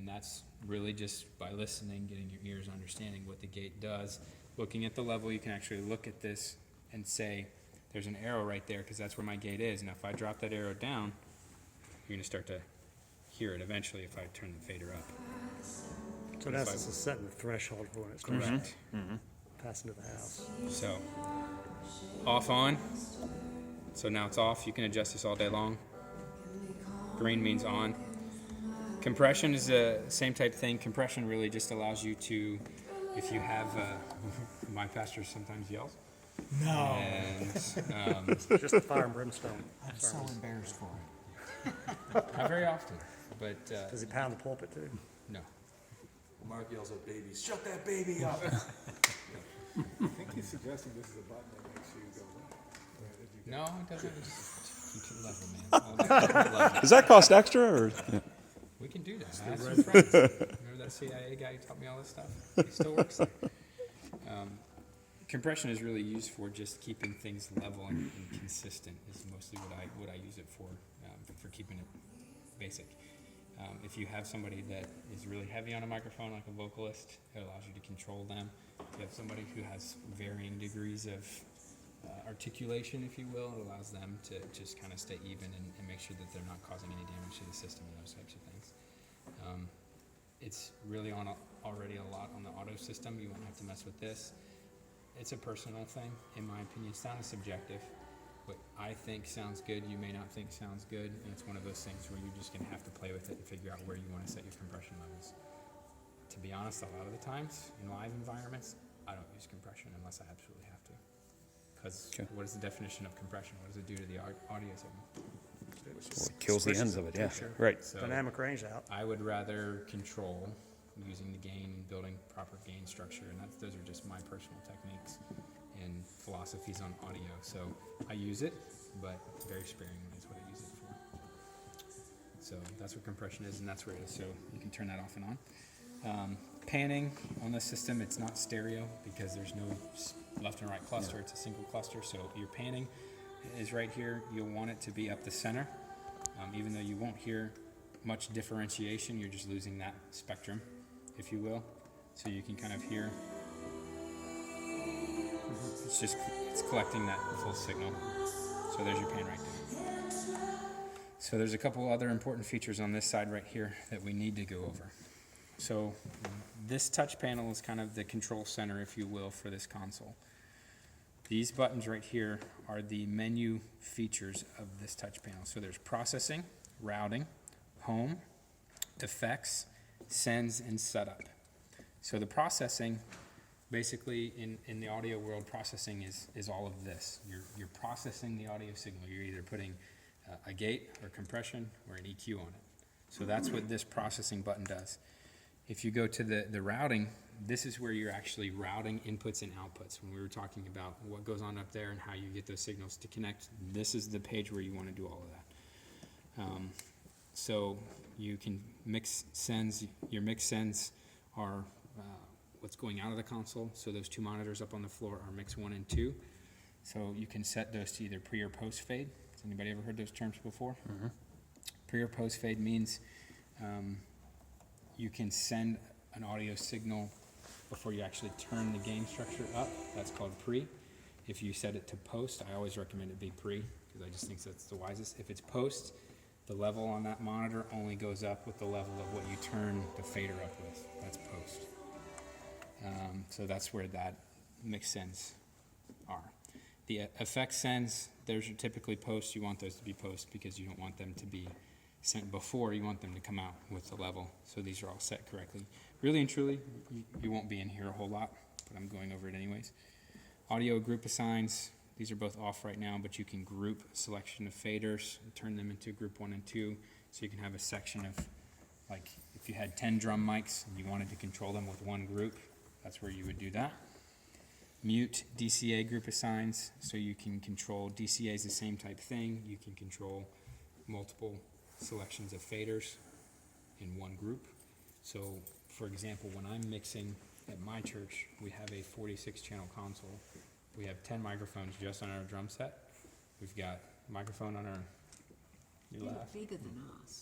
And that's really just by listening, getting your ears, understanding what the gate does. Looking at the level, you can actually look at this and say, there's an arrow right there, because that's where my gate is. And if I drop that arrow down, you're gonna start to hear it eventually if I turn the fader up. So that's just setting the threshold for when it's Correct. passing to the house. So, off, on. So now it's off. You can adjust this all day long. Green means on. Compression is the same type thing. Compression really just allows you to, if you have, my pastor sometimes yells. No. And, Just the fire and brimstone. I'm so embarrassed for him. not very often, but Does he pound the pulpit too? no. Mark yells at babies, shut that baby up. I think he's suggesting this is a button that makes you go left. No, it doesn't. Just keep it level, man. Level. Does that cost extra, or? Yeah. We can do that. I have some friends. Remember that CIA guy who taught me all this stuff? He still works there. Compression is really used for just keeping things level and consistent. Is mostly what I use it for keeping it basic. If you have somebody that is really heavy on a microphone, like a vocalist, it allows you to control them. If you have somebody who has varying degrees of articulation, if you will, it allows them to just kind of stay even and make sure that they're not causing any damage to the system and those types of things. It's really already a lot on the auto system. You won't have to mess with this. It's a personal thing, in my opinion. Sound is subjective. What I think sounds good, you may not think sounds good, and it's one of those things where you're just going to have to play with it and figure out where you want to set your compression levels. To be honest, a lot of the times in live environments, I don't use compression unless I absolutely have to. Because what is the definition of compression? What does it do to the audio signal? It kills the ends of it, yeah. Sure. Right. So Dynamic range out. I would rather control using the gain and building proper gain structure, and those are just my personal techniques and philosophies on audio. So I use it, but very sparingly is what I use it for. So that's what compression is, and that's where it is. So you can turn that off and on. Panning on the system, it's not stereo because there's no left and right cluster. It's a single cluster. So your panning is right here. You'll want it to be up the center. Even though you won't hear much differentiation, you're just losing that spectrum, if you will. So you can kind of hear. It's collecting that full signal. So there's your pan right there. So there's a couple other important features on this side right here that we need to go over. So this touch panel is kind of the control center, if you will, for this console. These buttons right here are the menu features of this touch panel. So there's processing, routing, home, effects, sends, and setup. So the processing, basically in the audio world, processing is all of this. You're processing the audio signal. You're either putting a gate or compression or an EQ on it. So that's what this processing button does. If you go to the routing, this is where you're actually routing inputs and outputs. When we were talking about what goes on up there and how you get those signals to connect, this is the page where you want to do all of that. So you can mix sends. Your mix sends are what's going out of the console. So those two monitors up on the floor are mix 1 and 2. So you can set those to either pre or post fade. Has anybody ever heard those terms before? Mm-hmm. Pre or post fade means you can send an audio signal before you actually turn the gain structure up. That's called pre. If you set it to post, I always recommend it be pre because I just think that's the wisest. If it's post, the level on that monitor only goes up with the level of what you turn the fader up with. That's post. So that's where that mix sends are. The effect sends, those are typically post. You want those to be post because you don't want them to be sent before. You want them to come out with the level. So these are all set correctly. Really and truly, you won't be in here a whole lot, but I'm going over it anyways. Audio group assigns. These are both off right now, but you can group a selection of faders and turn them into group 1 and 2. So you can have a section of, like, if you had 10 drum mics and you wanted to control them with one group, that's where you would do that. Mute DCA group assigns, so you can control DCA is the same type thing. You can control multiple selections of faders in one group. So, for example, when I'm mixing at my church, we have a 46-channel console. We have 10 microphones just on our drum set. We've got a microphone on our. You laugh. Bigger than us.